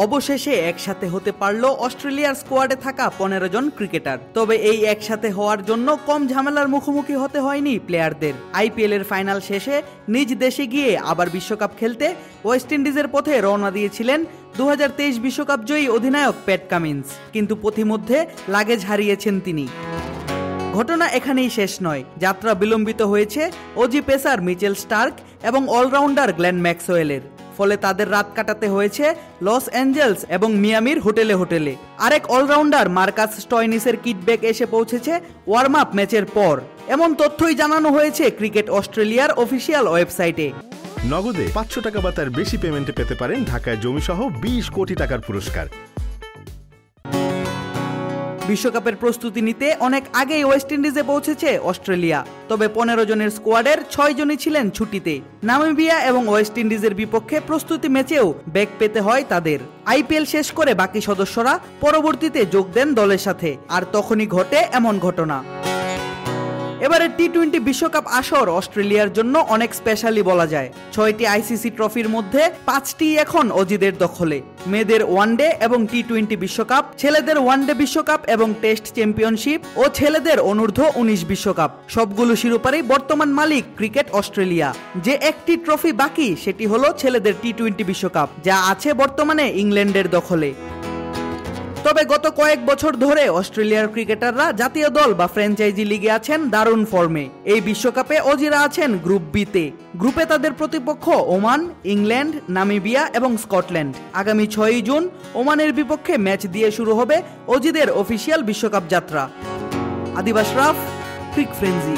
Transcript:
অবশেষে একসাথে হতে পারল অস্ট্রেলিয়ার স্কোয়াডে থাকা 15 জন ক্রিকেটার। তবে এই একসাথে হওয়ার জন্য কম ঝামেলার মুখোমুখি হতে হয়নি প্লেয়ারদের। আইপিএল এর ফাইনাল শেষে নিজ দেশে গিয়ে আবার বিশ্বকাপ খেলতে ওয়েস্ট ইন্ডিজের পথে রওনা দিয়েছিলেন 2023 বিশ্বকাপ জয়ী অধিনায়ক প্যাট কামিন্স, কিন্তু পথিমধ্যে লাগেজ হারিয়েছেন তিনি। ঘটনা এখানেই শেষ নয়, যাত্রা বিলম্বিত হয়েছে অজি পেসার মিচেল স্টার্ক এবং অলরাউন্ডার গ্লেন ম্যাক্সওয়েলের। ফলে তাদের রাত কাটাতে হয়েছে লস অ্যাঞ্জেলস এবং মিয়ামির হোটেলে। আরেক অলরাউন্ডার মার্কাস স্টয়নিসের কিটব্যাক এসে পৌঁছেছে ওয়ার্ম আপ ম্যাচের পর, এমন তথ্যই জানানো হয়েছে ক্রিকেট অস্ট্রেলিয়ার অফিসিয়াল ওয়েবসাইটে। নগদে 500 টাকা বা তার বেশি পেমেন্টে পেতে পারেন ঢাকায় জমিসহ 20 কোটি টাকার পুরস্কার। বিশ্বকাপের প্রস্তুতি নিতে অনেক আগেই ওয়েস্ট ইন্ডিজে পৌঁছেছে অস্ট্রেলিয়া। তবে 15 জনের স্কোয়াডের 6 জনই ছিলেন ছুটিতে। নামিবিয়া এবং ওয়েস্ট ইন্ডিজের বিপক্ষে প্রস্তুতি ম্যাচেও ব্যাক পেতে হয় তাদের। আইপিএল শেষ করে বাকি সদস্যরা পরবর্তীতে যোগ দেন দলের সাথে, আর তখনই ঘটে এমন ঘটনা। এবারে টি-20 বিশ্বকাপ আসর অস্ট্রেলিয়ার জন্য অনেক স্পেশালি বলা যায়। 6টি আইসিসি ট্রফির মধ্যে 5টি এখন অজিদের দখলে। মেয়েদের ওয়ানডে এবং টি-20 বিশ্বকাপ, ছেলেদের ওয়ানডে বিশ্বকাপ এবং টেস্ট চ্যাম্পিয়নশিপ ও ছেলেদের অনূর্ধ্ব 19 বিশ্বকাপ, সবগুলো শিরোপারই বর্তমান মালিক ক্রিকেট অস্ট্রেলিয়া। যে একটি ট্রফি বাকি সেটি হলো ছেলেদের টি-20 বিশ্বকাপ, যা আছে বর্তমানে ইংল্যান্ডের দখলে। তবে গত কয়েক বছর ধরে অস্ট্রেলিয়ার ক্রিকেটাররা জাতীয় দল বা ফ্র্যাঞ্চাইজি লিগে আছেন দারুণ ফর্মে। এই বিশ্বকাপে অজিরা আছেন গ্রুপ বিতে। গ্রুপে তাদের প্রতিপক্ষ ওমান, ইংল্যান্ড, নামিবিয়া এবং স্কটল্যান্ড। আগামী 6 জুন ওমানের বিপক্ষে ম্যাচ দিয়ে শুরু হবে অজিদের অফিসিয়াল বিশ্বকাপ যাত্রা। আদিব আশরাফ, ক্রিক ফ্রেঞ্জি।